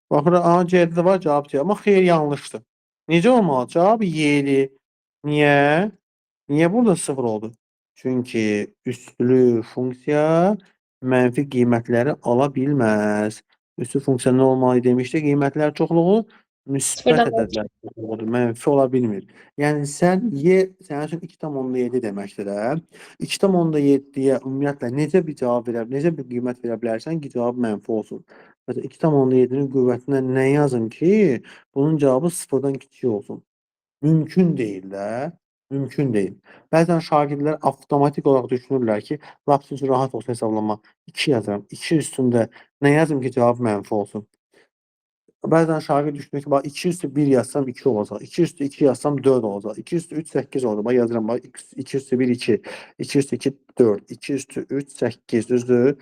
Baxırlar, aha, C-də var, cavab C. Amma xeyr, yanlışdır. Necə olmalı? Cavab Y-li. Niyə? Niyə burada 0 oldu? Çünki üstlü funksiya mənfi qiymətləri ala bilməz. Üstlü funksiya nə olmalı demişdi? Qiymətlər çoxluğu müsbət Sıfırdan ədədlər çoxluğudur. Mənfi ola bilmir. Yəni sən y sənin üçün 2,7 deməkdir də. 2,7-yə ümumiyyətlə necə bir cavab verə, necə bir qiymət verə bilərsən ki, cavab mənfi olsun. Məsələn 2,7-nin qüvvətinə nə yazım ki, bunun cavabı 0-dan kiçik olsun. Mümkün deyil də. Mümkün deyil. Bəzən şagirdlər avtomatik olaraq düşünürlər ki, lap üçün rahat olsun hesablama. 2 yazıram. 2 üstündə nə yazım ki, cavab mənfi olsun. Bəzən şagird düşünür ki, bax 2 üstü 1 yazsam 2 olacaq. 2 üstü 2 yazsam 4 olacaq. 2 üstü 3 8 olacaq. Bax yazıram bax 2 üstü 1 2. 2 üstü 2 4. 2 üstü 3 8 düzdür?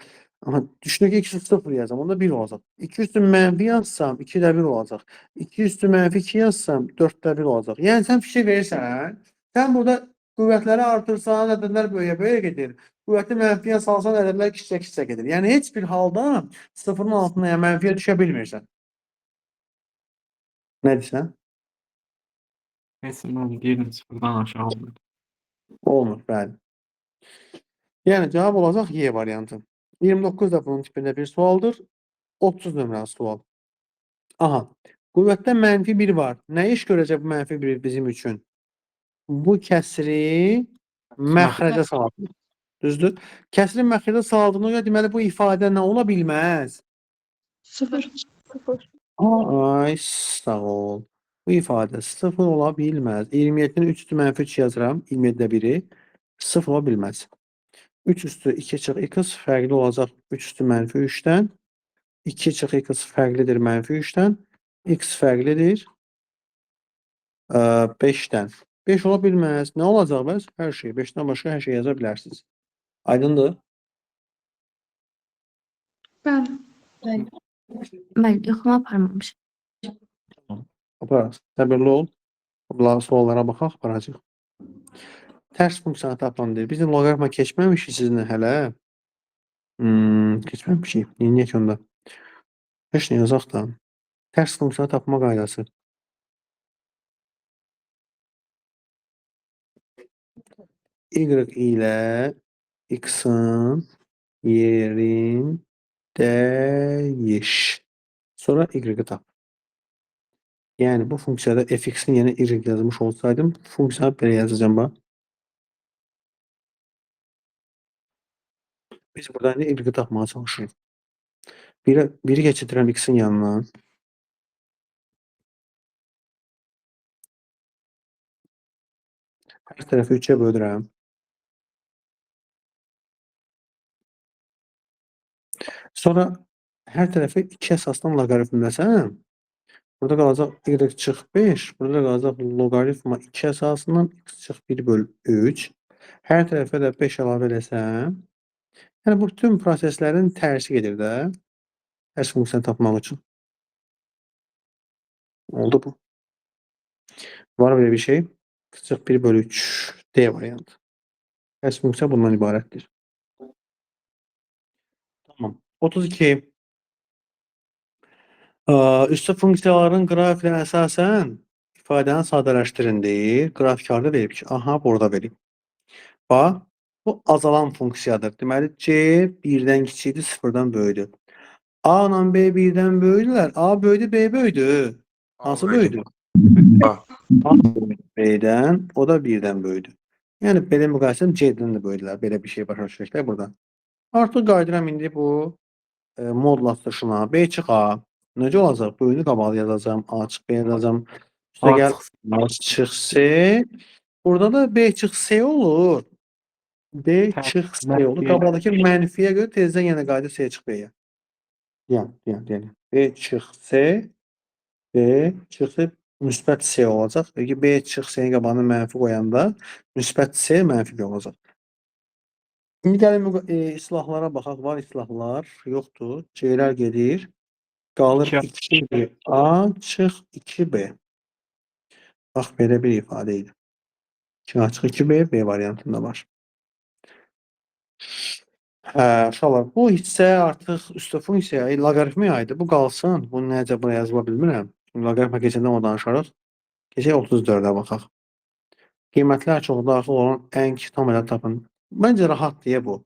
Amma düşünür ki 2 üstü 0 yazsam onda 1 olacaq. 2 üstü mənfi yazsam 2 də 1 olacaq. 2 üstü mənfi 2 yazsam 4 də 1 olacaq. Yəni sən fikir verirsən, sən burada qüvvətləri artırsan, ədədlər böyüyə-böyüyə gedir. Qüvvəti mənfiyə salsan, ədədlər kiçilə-kiçilə gedir. Yəni heç bir halda 0-ın altına ya mənfiyə düşə bilmirsən. Nə deyirsən? Kesin diyelim 0'dan aşağı oldu. Olmur, bəli. Yəni cavab olacaq Y variantı. 29 da bunun tipində bir sualdır. 30 nömrəli sual. Aha. Qüvvətdə mənfi 1 var. Nə iş görəcək bu mənfi 1 bizim üçün? Bu kəsri məxrəcə salır. Düzdür? Kəsri məxrəcə saldığına görə deməli bu ifadə nə ola bilməz? 0. 0. Ay, sağ ol. Bu ifadə 0 ola bilməz. 27-nin 3 üstü mənfi 3 yazıram. 27-də 1-i 0 ola bilməz. 3 üstü 2 çıx x fərqli olacaq 3 üstü mənfi 3-dən. 2 çıx x fərqlidir mənfi 3-dən. X fərqlidir 5-dən. 5 ola bilməz. Nə olacaq bəs? Hər şey. 5-dən başqa hər şey yaza bilərsiniz. Aydındır? Ben. Ben yoxlama aparmamışam. Aparaq. Səbirli ol. Bunlar suallara baxaq, aparacaq. Tərs funksiyanı tapın deyir. Bizim loqaritma keçməmişik sizinlə hələ. Keçməmişik. Neyək onda? Heç nə yazaq da. Tərs funksiyanı tapma qaydası. Y ilə x-ın yerin dəyiş. Sonra y-i tap. Yəni bu funksiyada f(x)-in yerinə y yazmış olsaydım, funksiyanı belə yazacağım bax. Biz burada indi y-i tapmağa çalışırıq. Biri keçirdirəm x-in yanına. Hər tərəfi 3-ə bölürəm. Sonra hər tərəfi 2 əsasdan loqaritmləsən, burada qalacaq y çıx 5, burada qalacaq loqaritma 2 əsasından x çıx 1 bölü 3. Hər tərəfə də 5 əlavə eləsəm, yəni bu bütün proseslərin tərsi gedir də. Tərs funksiyanı tapmaq üçün. Oldu bu. Var belə bir şey. X çıx 1 bölü 3 D variantı. Tərs funksiya bundan ibarətdir. Tamam. 32. Üstü funksiyaların qrafiklərinə əsasən ifadəni sadələşdirin deyir. Qrafiklarda verib ki, aha, burada verib. Bax, bu azalan funksiyadır. Deməli, C 1-dən kiçikdir, 0-dan böyükdür. A ilə B 1-dən böyükdülər. A böyükdür, B böyükdür. Hansı böyükdür? A. A böyükdür B-dən, o da 1-dən böyükdür. Yəni, belə müqayisəm C-dən də böyükdülər. Belə bir şey başa düşürəklər burada. Artıq qaydıram indi bu modlatdışına. B çıx A. Necə olacaq? Böyüyünü qabalı yazacağım. A çıx B yazacağım. Üstə gəl A çıx C. Burada da B çıx C olur. B çıx C olur. Qabaldakı mənfiyə görə tezdən yenə qayıdır C çıx B-yə. Yəni. B çıx C. B çıx C müsbət C olacaq. Peki B çıx C-nin qabağına mənfi qoyanda müsbət C mənfi B olacaq. İndi gəlin islahlara baxaq. Var islahlar, yoxdur. C-lər gedir. Qalır 2B. A çıx 2B. Bax, belə bir ifadə idi. 2 açıq 2B, B variantında var. Uşaqlar, bu hissə artıq üstü funksiya, loqaritmaya aiddir. Bu qalsın. Bunu necə buraya yazıla bilmirəm. Loqaritma keçəndən o danışarıq. Keçək 34-ə baxaq. Qiymətlər çox daxil olan ən kiçik tam ədəd tapın. Məncə rahat deyə bu.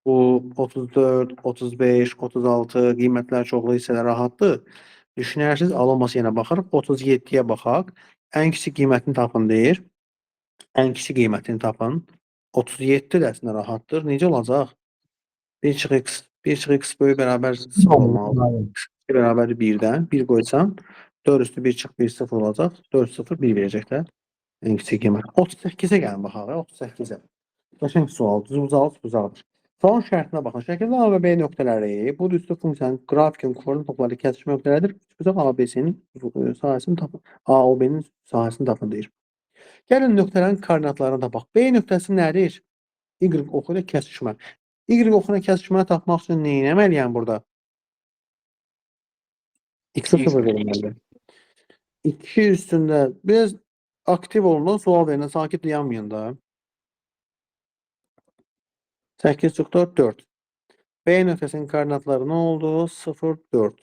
Bu 34, 35, 36 qiymətlər çoxlu hissələr rahatdır. Düşünərsiniz, alınması yenə baxırıq. 37-yə baxaq. Ən kiçik qiymətini tapın deyir. Ən kiçik qiymətini tapın. 37 də əslində rahatdır. Necə olacaq? 1 çıx x, 1 çıx x böyük bərabər 0 olmalıdır. 1 bərabər 1-dən 1 qoysam 4 üstü 1 çıx 1 0 olacaq. 4 0 1 verəcəklər. Ən kiçik qiymət. 38-ə gəlin baxaq. 38-ə. Qəşəng sual. Düzəldir. Son şərtinə baxın. Şəkildə A və B nöqtələri bu üstü funksiyanın qrafikin koordinat topları kəsişmə nöqtələridir. Üçbucaq A və B-sinin sahəsini tapın. A, O, B-nin sahəsini tapın deyir. Gəlin nöqtələrin koordinatlarına da bax. B nöqtəsi nədir? Y oxu ilə kəsişmə. Y oxu ilə kəsişməni tapmaq üçün nə etməliyəm burada? X-ə 0 verilməlidir. 2 üstündə biraz aktiv olun, sual verin, sakit dayanmayın da. 8,4. B nöqtəsinin koordinatları nə oldu? 0, 4.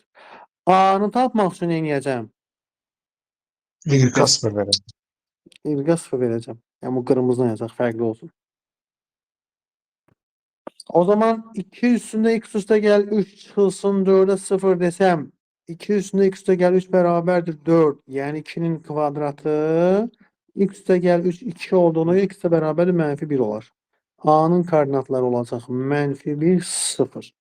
A-nı tapmaq üçün nə edəcəm? Y-ə 0 verəcəm. Y-ə 0 verəcəm. Yəni bu qırmızı yazacaq, fərqli olsun. O zaman 2 üstündə x üstə gəl 3 çıxılsın 4-ə 0 desəm 2 üstündə x üstə gəl 3 bərabərdir 4. Yəni 2-nin kvadratı x üstə gəl 3 2 olduğuna x də bərabərdir -1 olar. A-nın koordinatları olacaq -1 0.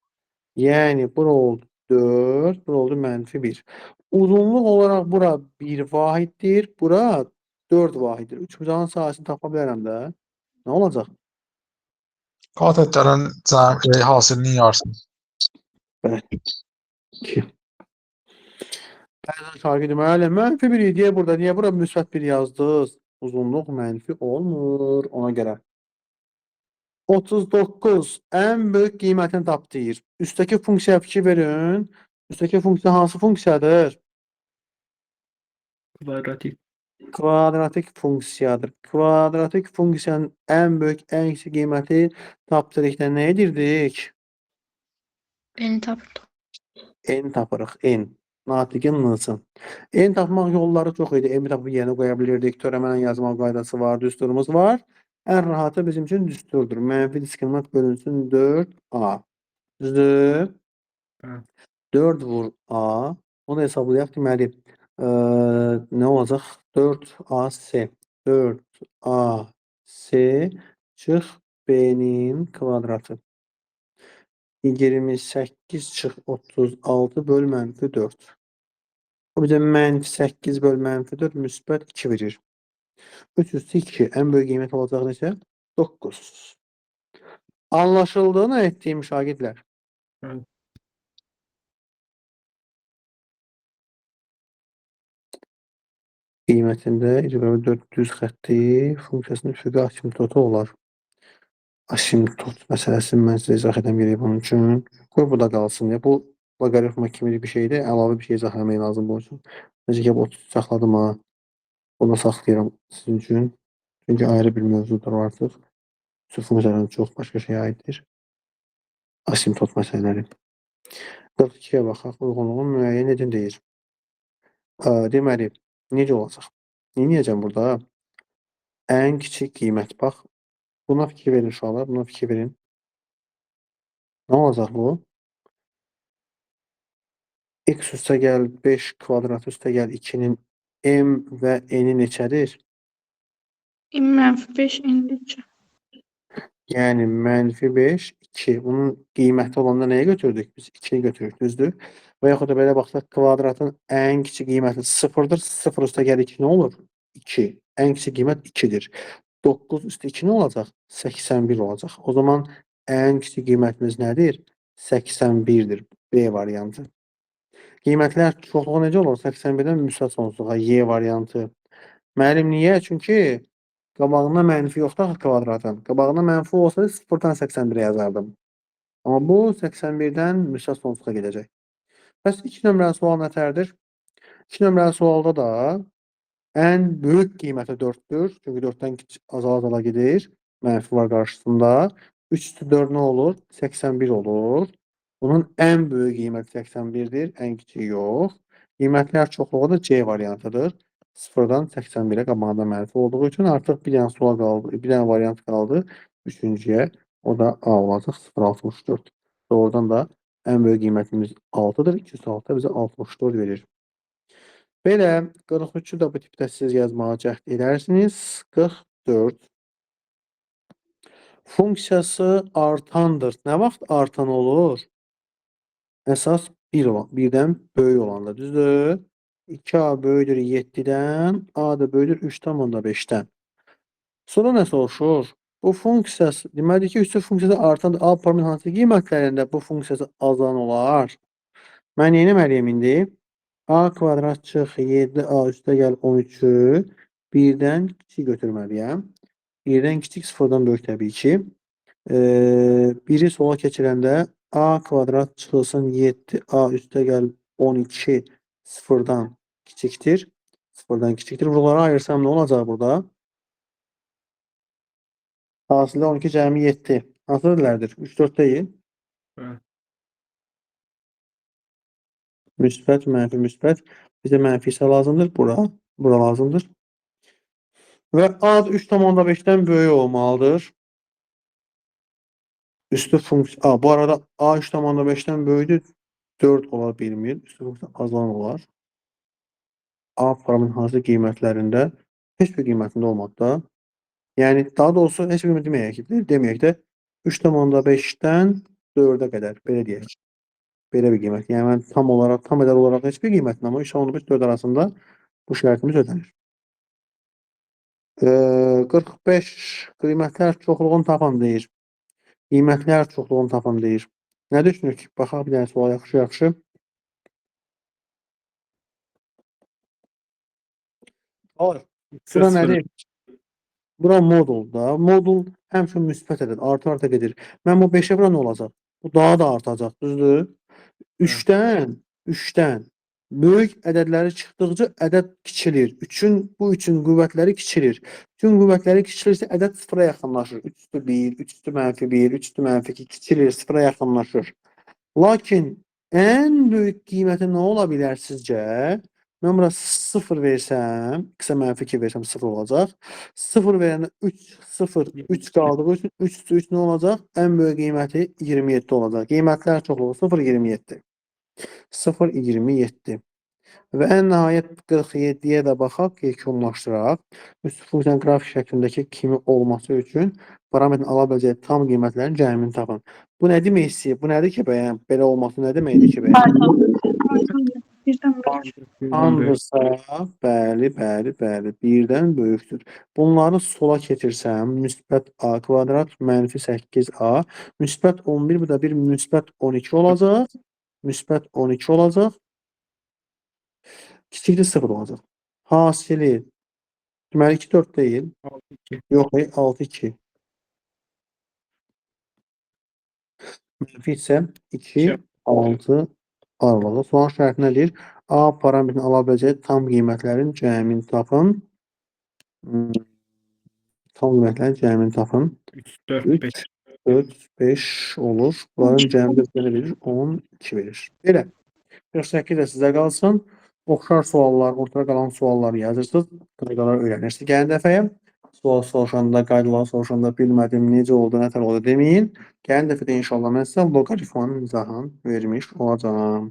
Yəni bura oldu 4, bura oldu -1. Uzunluq olaraq bura 1 vahiddir, bura 4 vahiddir. Üçbucağın sahəsini tapa bilərəm də. Nə olacaq? Qatetlərin hasilinin yarısını. Bəli. 2. Bəzən şagird müəllim, -1 idi burada. Niyə bura müsbət 1 yazdınız? Uzunluq mənfi olmur ona görə. 39 ən böyük qiymətini tap deyir. Üstdəki funksiyaya fikir verin. Üstdəki funksiya hansı funksiyadır? Kvadratik. Kvadratik funksiyadır. Kvadratik funksiyanın ən böyük, ən kiçik qiyməti tapdırıqda nə edirdik? Beni tapırdı. N tapırıq. N. Natiqin n-sı. N tapmaq yolları çox idi. N tapıb yerinə qoya bilirdik. Törəmənlə yazmaq qaydası var, düsturumuz var. Ən rahatı bizim üçün düsturdur. Mənfi diskriminant bölünsün 4A. Düzdür? Evet. 4 vur A. Onu hesablayaq. Deməli, nə olacaq? 4AC. 4AC çıx B-nin kvadratı. 28 çıx 36 böl -4. Bu bizə -8 böl -4 müsbət 2 verir. 3 üstü 2. Ən böyük qiymət olacaq neçə? 9. Anlaşıldığını etdiyim şagirdlər. Evet. qiymətində 400 xətti funksiyasının üfüqi asimtotu olar. Asimtot məsələsini mən sizə izah edə biləcəm bunun üçün. Qoy bu da qalsın. Ya, bu loqaritma kimi bir şeydir. Əlavə bir şey izah etmək lazım bunun üçün. Necə ki, 30 saxladım ha. Bunu saxlayıram sizin üçün. Çünki ayrı bir mövzudur artıq. Su funksiyaların çox başqa şeyə aiddir. Asimtot məsələləri. 42-yə baxaq. Uyğunluğun müəyyən edin deyir. Deməli, necə olacaq? Neyləyəcəm burada? Ən kiçik qiymət. Bax, buna fikir verin uşaqlar. Buna fikir verin. Nə olacaq bu? X üstə gəl 5 kvadrat üstə gəl 2-nin m və n-i neçədir? -5 -2. Yəni -5, 2. Bunun qiyməti olanda nəyə götürdük? Biz 2-ni götürürük, düzdür? Və yaxud da belə baxsaq, kvadratın ən kiçik qiyməti 0-dır. 0 üstə gəl 2 nə olur? 2. Ən kiçik qiymət 2-dir. 9 üstə 2 nə olacaq? 81 olacaq. O zaman ən kiçik qiymətimiz nədir? 81-dir. B variantı. Qiymətlər çoxluğu necə olur? 81-dən müsbət sonsuzluğa Y variantı. Müəllim, niyə? Çünki qabağında mənfi yoxdur axı kvadratın. Qabağında mənfi olsaydı 0-dan 81-ə yazardım. Amma bu 81-dən müsbət sonsuzluğa gedəcək. Bəs 2 nömrəli sual nətərdir? 2 nömrəli sualda da ən böyük qiyməti 4-dür. Çünki 4-dən azala gedir. Mənfi var qarşısında. 3 üstü 4 nə olur? 81 olur. Bunun ən böyük qiyməti 81-dir, ən kiçiyi yox. Qiymətlər çoxluğu da C variantıdır. 0-dan 81-ə qabağında mənfi olduğu üçün artıq bir dənə sual qaldı, bir dənə variant qaldı. Üçüncüyə, o da A olacaq, 0,64. Doğrudan da ən böyük qiymətimiz 6-dır. 206 da bizə 64 verir. Belə 43-ü də bu tipdə siz yazmağa cəhd edərsiniz. 44. Funksiyası artandır. Nə vaxt artan olur? Əsas 1 olan, 1-dən böyük olanda, düzdür? 2A böyüdür 7-dən, A da böyüdür 3,5-dən. Sonra nə soruşur? Bu funksiyası, deməli ki, üstü funksiyası artan A parametrinin hansı qiymətlərində bu funksiyası azalan olar? Mən nə etməliyəm indi? A kvadrat çıx 7A üstə gəl 13-ü 1-dən kiçik götürməliyəm. 1-dən kiçik 0-dan böyük təbii ki. Biri sola keçirəndə A kvadrat çıxılsın 7A üstə gəl 12 0-dan kiçikdir. 0-dan kiçikdir. Buraları ayırsam nə olacaq burada? Hasilə 12 cəmi 7. Hansı dillərdir? 3, 4 deyil. Evet. Müsbət, mənfi, müsbət. Bizə mənfi isə lazımdır. Bura lazımdır. Və A 3,5-dən böyük olmalıdır. Üstü funksiya, bu arada A 3,5-dən böyükdür. 4 ola bilmir. Üstü funksiya azalan olar. A parametrinin hansı qiymətlərində heç bir qiymətində olmaqda. Yəni, daha doğrusu heç bir deməyək də 3,5-dən 4-ə qədər, belə deyək. Belə bir qiymət. Yəni, mən tam ədəd olaraq heç bir qiymətində, amma 3,5-4 arasında bu şərtimiz ödənir. 45 qiymətlər çoxluğunu tapan deyir. Qiymətlər çoxluğunu tapan deyir. Nə düşünürük? Baxaq bir dənə sual yaxşı. Bura nədir? Bura modul da. Modul həmişə müsbət ədəd, arta gedir. Mən bu 5-ə bura nə olacaq? Bu daha da artacaq, düzdür? 3-dən böyük ədədləri çıxdıqca ədəd kiçilir. Bu üçün qüvvətləri kiçilir. Bütün qüvvətləri kiçilirsə ədəd 0-a yaxınlaşır. 3 üstü 1, 3 üstü mənfi 1, 3 üstü mənfi 2 kiçilir, 0-a yaxınlaşır. Lakin ən böyük qiyməti nə ola bilər sizcə? Mən bura 0 versəm, qısa mənfi 2 versəm 0 olacaq. 0 verəndə 3, 0, 3 qaldığı üçün 3 üstü 3 nə olacaq? Ən böyük qiyməti 27 olacaq. Qiymətlər çoxluğu 0, 27. 0, 27. Və ən nəhayət 47-yə də baxaq, yekunlaşdıraq. Üstü funksiyanın qrafik şəklindəki kimi olması üçün parametrin ala biləcəyi tam qiymətlərin cəmini tapın. Bu nə demək istəyir? Bu nədir ki, bəyən? Belə olması nə deməkdir ki, bəyən? Birdən böyük. Andırsa, bəli, birdən böyükdür. Bunları sola keçirsəm, müsbət A kvadrat, mənfi 8A, müsbət 11, bu da bir müsbət 12 olacaq. Müsbət 12 olacaq. Kiçikdir 0 olacaq. Hasili deməli 2 4 deyil. 6-2. Yox, 6 2. Mənfi isə 2 6 aralığı. Sual şərti nədir? A parametrini ala biləcəyi tam qiymətlərin cəmini tapın. Tam qiymətlərin cəmini tapın. 3, 4, 5. 4 5 olur. Bunların cəmi də belə verir. 12 verir. Belə. 48 də sizə qalsın. Oxşar suallar, ortada qalan sualları yazırsınız. Qaydaları öyrənirsiniz. Gələn dəfəyə sual soruşanda, qaydaları soruşanda bilmədim, necə oldu, nə tər oldu deməyin. Gələn dəfə də inşallah mən sizə loqaritmanın izahını vermiş olacağam.